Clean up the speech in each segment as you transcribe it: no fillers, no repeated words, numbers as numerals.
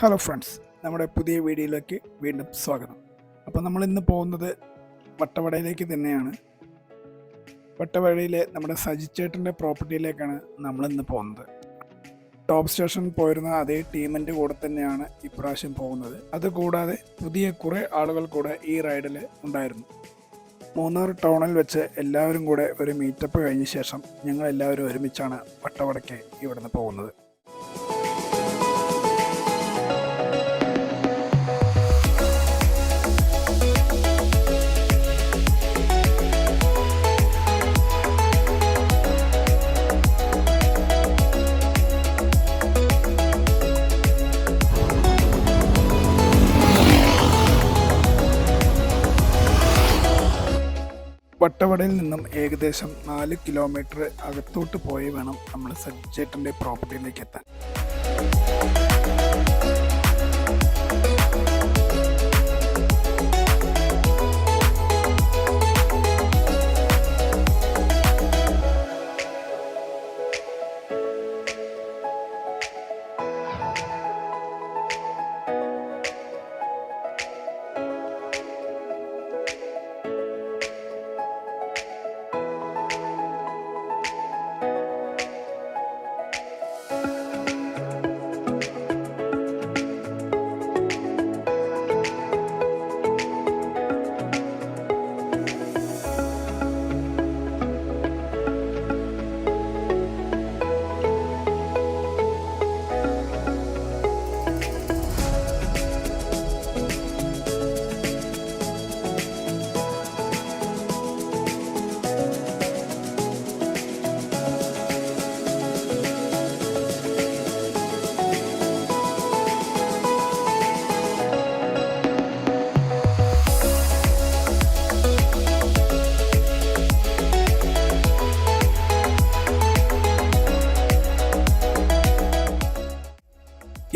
Hello friends, നമ്മുടെ പുതിയ വീഡിയോയിലേക്ക് വീണ്ടും സ്വാഗതം. അപ്പോൾ നമ്മളിന്ന് പോകുന്നത് വട്ടവടയിലേക്ക് തന്നെയാണ്. വട്ടവടയിലെ നമ്മുടെ സജിച്ചേട്ടൻ്റെ പ്രോപ്പർട്ടിയിലേക്കാണ് നമ്മളിന്ന് പോകുന്നത്. ടോപ്പ് സ്റ്റേഷൻ പോയിരുന്ന അതേ ടീമിൻ്റെ കൂടെ തന്നെയാണ് ഇപ്രാവശ്യം പോകുന്നത്. അതുകൂടാതെ പുതിയ കുറേ ആളുകൾ കൂടെ ഈ റൈഡിൽ ഉണ്ടായിരുന്നു. മൂന്നാർ ടൗണിൽ വെച്ച് എല്ലാവരും കൂടെ ഒരു മീറ്റപ്പ് കഴിഞ്ഞ ശേഷം ഞങ്ങൾ എല്ലാവരും ഒരുമിച്ചാണ് വട്ടവടയ്ക്ക് ഇവിടുന്ന് പോകുന്നത്. വട്ടവടയിൽ നിന്നും ഏകദേശം 4 കിലോമീറ്റർ അകത്തോട്ട് പോയി വേണം നമ്മൾ സജിച്ചേട്ടൻ്റെ പ്രോപ്പർട്ടിയിലേക്ക് എത്താൻ.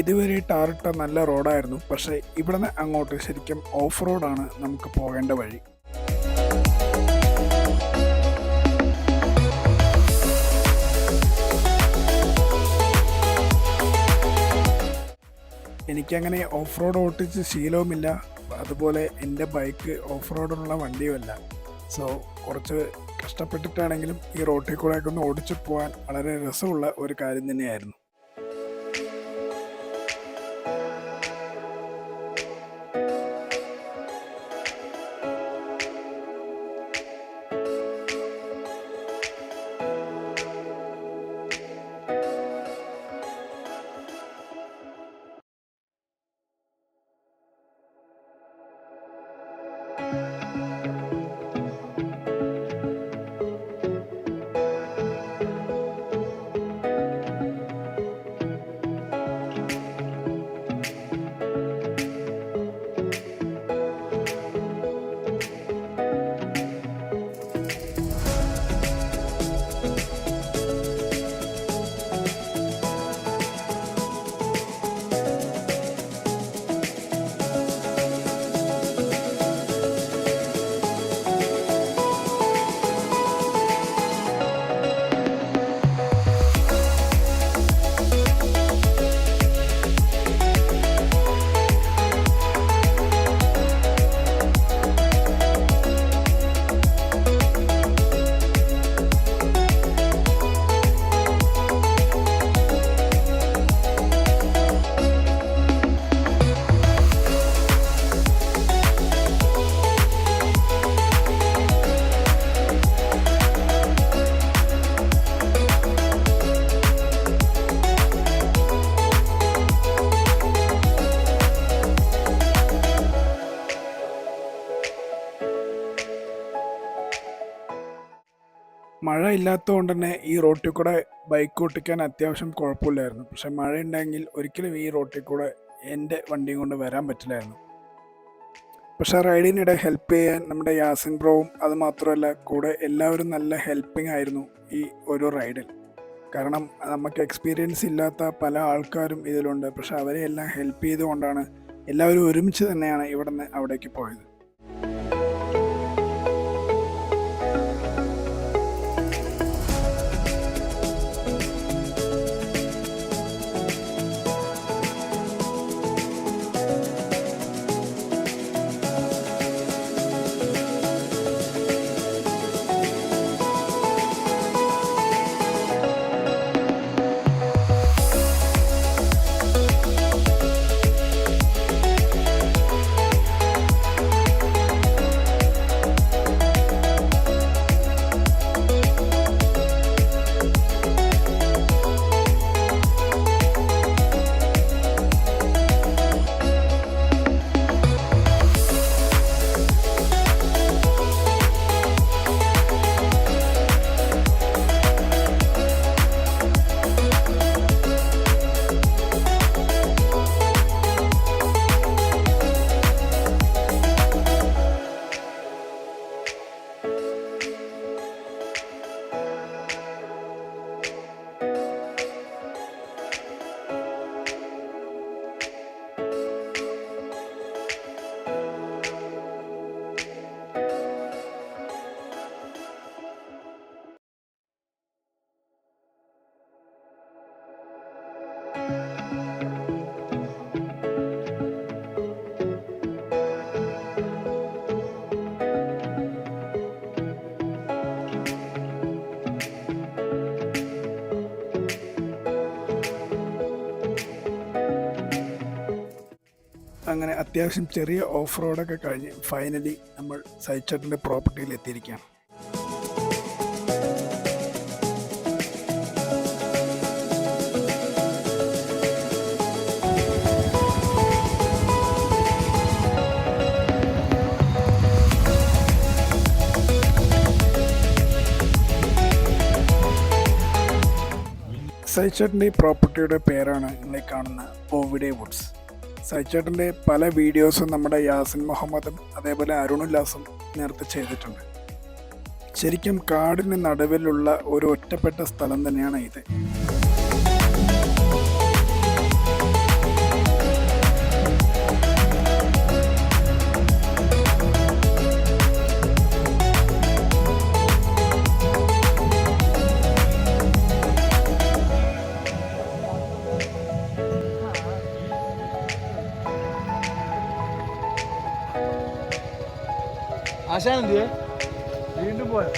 ഇതുവരെ ടാറിട്ട നല്ല റോഡായിരുന്നു, പക്ഷേ ഇവിടുന്ന് അങ്ങോട്ട് ശരിക്കും ഓഫ് റോഡാണ് നമുക്ക് പോകേണ്ട വഴി. എനിക്കങ്ങനെ ഓഫ് റോഡ് ഓട്ടിച്ച് ശീലവുമില്ല, അതുപോലെ എൻ്റെ ബൈക്ക് ഓഫ് റോഡിനുള്ള വണ്ടിയുമല്ല. സോ കുറച്ച് കഷ്ടപ്പെട്ടിട്ടാണെങ്കിലും ഈ റോഡിൽ കൂടെയൊക്കെ ഒന്ന് ഓടിച്ചു പോകാൻ വളരെ രസമുള്ള ഒരു കാര്യം തന്നെയായിരുന്നു. മഴ ഇല്ലാത്തതുകൊണ്ട് തന്നെ ഈ റോട്ടിൽ കൂടെ ബൈക്ക് ഓട്ടിക്കാൻ അത്യാവശ്യം കുഴപ്പമില്ലായിരുന്നു. പക്ഷെ മഴ ഉണ്ടെങ്കിൽ ഒരിക്കലും ഈ റോട്ടിൽ കൂടെ എൻ്റെ വണ്ടിയും കൊണ്ട് വരാൻ പറ്റില്ലായിരുന്നു. പക്ഷേ റൈഡിനിടെ ഹെൽപ്പ് ചെയ്യാൻ നമ്മുടെ യാസിൻ ബ്രോവും അതുമാത്രമല്ല കൂടെ എല്ലാവരും നല്ല ഹെൽപ്പിംഗ് ആയിരുന്നു ഈ ഒരു റൈഡിൽ. കാരണം നമുക്ക് എക്സ്പീരിയൻസ് ഇല്ലാത്ത പല ആൾക്കാരും ഇതിലുണ്ട്. പക്ഷെ അവരെ എല്ലാം ഹെൽപ്പ് ചെയ്തുകൊണ്ടാണ് എല്ലാവരും ഒരുമിച്ച് തന്നെയാണ് ഇവിടെ നിന്ന് അവിടേക്ക് പോയത്. അത്യാവശ്യം ചെറിയ ഓഫ് റോഡൊക്കെ കഴിഞ്ഞ് ഫൈനലി നമ്മൾ സജിച്ചേട്ടൻ്റെ പ്രോപ്പർട്ടിയിൽ എത്തിയിരിക്കുകയാണ്. സജിച്ചേട്ടൻ്റെ ഈ പ്രോപ്പർട്ടിയുടെ പേരാണ് നിങ്ങൾ കാണുന്ന ബോവിഡേ വുഡ്സ്. സജിച്ചേട്ടൻ്റെ പല വീഡിയോസും നമ്മുടെ യാസിൻ മുഹമ്മദും അതേപോലെ അരുണുല്ലാസും നേരത്തെ ചെയ്തിട്ടുണ്ട്. ശരിക്കും കാടിന് നടുവിലുള്ള ഒരു ഒറ്റപ്പെട്ട സ്ഥലം തന്നെയാണ് ഇത്. ആശാനെന്തിയെ വീണ്ടും പോയോ?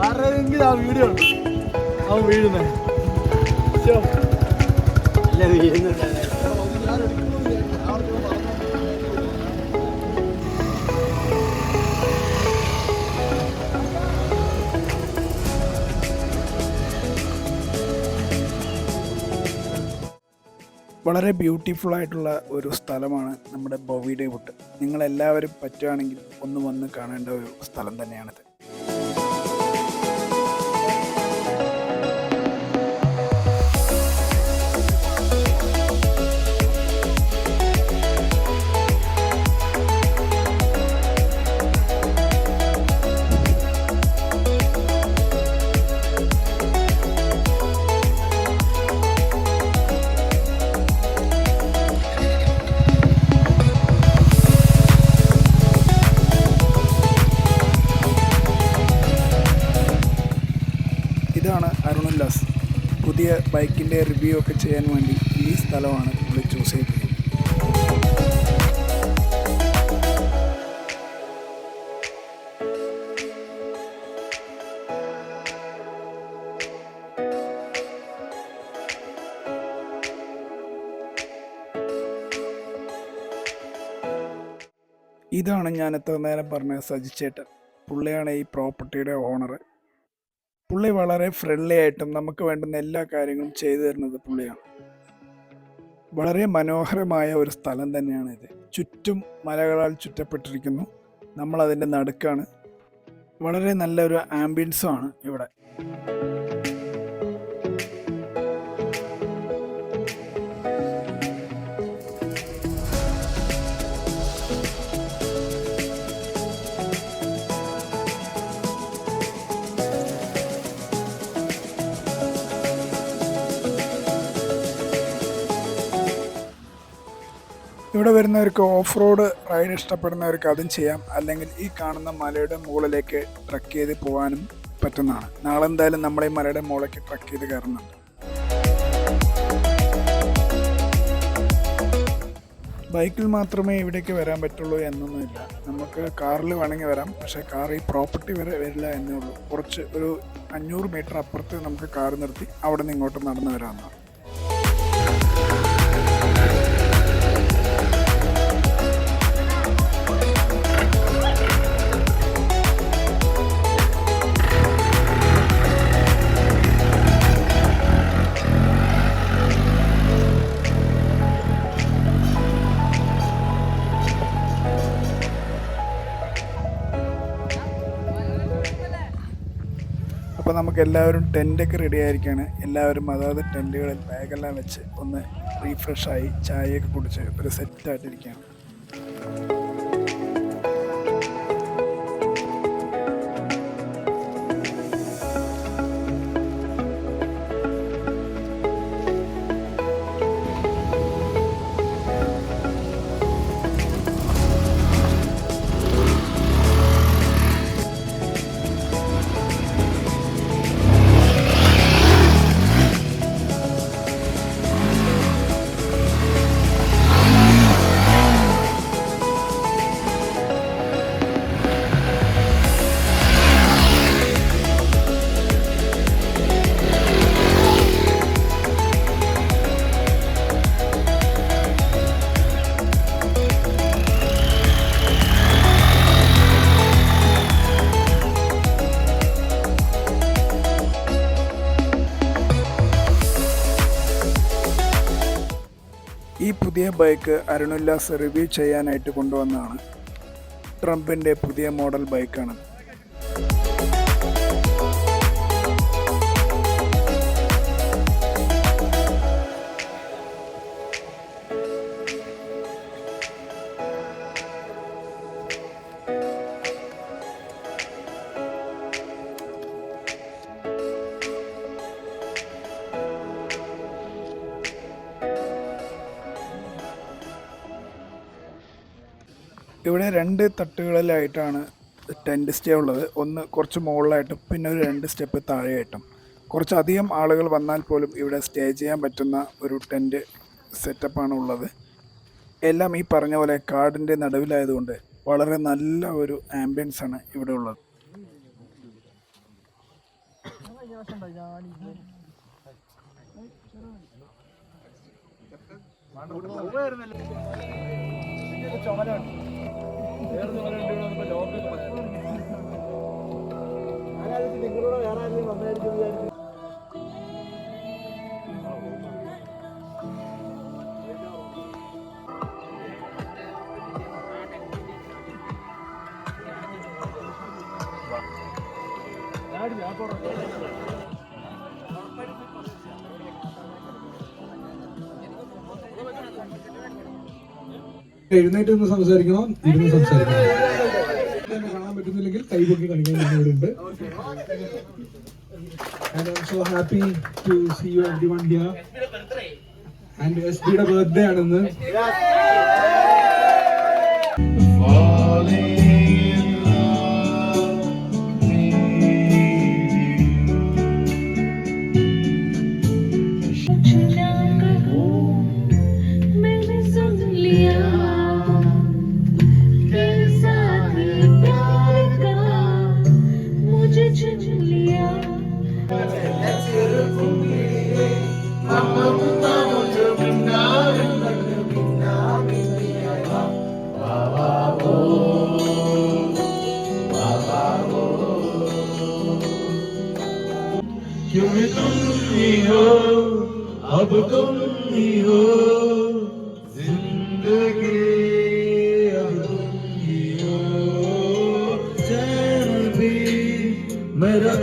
ആരെങ്കിലും ആ വീഡിയോ ഉണ്ട് അവൻ വീഴുന്നേ വളരെ ബ്യൂട്ടിഫുൾ ആയിട്ടുള്ള ഒരു സ്ഥലമാണ് നമ്മുടെ ബോവിഡേ വുഡ്. നിങ്ങളെല്ലാവരും പറ്റുകയാണെങ്കിൽ ഒന്ന് വന്ന് കാണേണ്ട ഒരു സ്ഥലം തന്നെയാണിത്. ഇതാണ് അരുണുല്ലാസ്. പുതിയ ബൈക്കിൻ്റെ റിവ്യൂ ഒക്കെ ചെയ്യാൻ വേണ്ടി ഈ സ്ഥലമാണ് പുള്ളി ചൂസ് ചെയ്തിരിക്കുന്നത്. ഇതാണ് ഞാൻ എത്ര നേരം പറഞ്ഞ സജിച്ചേട്ടൻ. പുള്ളിയാണ് ഈ പ്രോപ്പർട്ടിയുടെ ഓണർ. പുള്ളി വളരെ ഫ്രണ്ട്ലി ആയിട്ടും നമുക്ക് വേണ്ടുന്ന എല്ലാ കാര്യങ്ങളും ചെയ്തു തരുന്നത് പുള്ളിയാണ്. വളരെ മനോഹരമായ ഒരു സ്ഥലം തന്നെയാണ് ഇത്. ചുറ്റും മലകളാൽ ചുറ്റപ്പെട്ടിരിക്കുന്നു. നമ്മളതിൻ്റെ നടുക്കാണ്. വളരെ നല്ലൊരു ആംബിയൻസും ആണ് ഇവിടെ. ഇവിടെ വരുന്നവർക്ക് ഓഫ് റോഡ് റൈഡ് ഇഷ്ടപ്പെടുന്നവർക്ക് അതും ചെയ്യാം. അല്ലെങ്കിൽ ഈ കാണുന്ന മലയുടെ മുകളിലേക്ക് ട്രക്ക് ചെയ്ത് പോകാനും പറ്റുന്നതാണ്. നാളെ എന്തായാലും നമ്മൾ ഈ മലയുടെ മുകളിലേക്ക് ട്രക്ക് ചെയ്ത് കയറുന്നുണ്ട്. ബൈക്കിൽ മാത്രമേ ഇവിടേക്ക് വരാൻ പറ്റുള്ളൂ എന്നൊന്നുമില്ല. നമുക്ക് കാറിൽ വേണമെങ്കിൽ വരാം. പക്ഷേ കാർ ഈ പ്രോപ്പർട്ടി വരെ വരില്ല എന്നേ ഉള്ളൂ. കുറച്ച് ഒരു 500 മീറ്റർ അപ്പുറത്ത് നമുക്ക് കാർ നിർത്തി അവിടെ നിന്ന് ഇങ്ങോട്ട് നടന്നു വരാമെന്നാണ്. അപ്പോൾ നമുക്ക് എല്ലാവരും ടെൻ്റൊക്കെ റെഡി ആയിരിക്കുകയാണ്. എല്ലാവരും അതായത് ടെൻറ്റുകളിൽ ബാഗെല്ലാം വെച്ച് ഒന്ന് റീഫ്രഷായി ചായയൊക്കെ കുടിച്ച് ഒരു സെറ്റായിട്ടിരിക്കുകയാണ്. ഈ പുതിയ ബൈക്ക് അരുണുല്ലാസ് റിവ്യൂ ചെയ്യാനായിട്ട് കൊണ്ടുവന്നതാണ്. ട്രംപിൻ്റെ പുതിയ മോഡൽ ബൈക്കാണ്. ഇവിടെ 2 തട്ടുകളിലായിട്ടാണ് ടെൻറ്റ് സ്റ്റേ ഉള്ളത്. ഒന്ന് കുറച്ച് മുകളിലായിട്ടും പിന്നെ ഒരു 2 സ്റ്റെപ്പ് താഴെയായിട്ടും. കുറച്ചധികം ആളുകൾ വന്നാൽ പോലും ഇവിടെ സ്റ്റേ ചെയ്യാൻ പറ്റുന്ന ഒരു ടെൻറ്റ് സെറ്റപ്പാണ് ഉള്ളത്. എല്ലാം ഈ പറഞ്ഞ പോലെ കാടിൻ്റെ നടുവിലായതുകൊണ്ട് വളരെ നല്ല ഒരു ആംബിയൻസ് ആണ് ഇവിടെ ഉള്ളത്. എഴുന്നേറ്റ് ഒന്ന് സംസാരിക്കണോ, ഇരുന്ന് സംസാരിക്കണോ? കാണാൻ പറ്റുന്നില്ലെങ്കിൽ കൈപൊക്കി കാണിക്കാൻ ഇവിടെ ഉണ്ട്. And I'm so happy to see you everyone here. And SBയുടെ ബർത്ത്ഡേ ആണെന്ന്. क्यों तुम ही हो, अब तुम ही हो, जिंदगी अब तुम ही हो, चैन भी मेरा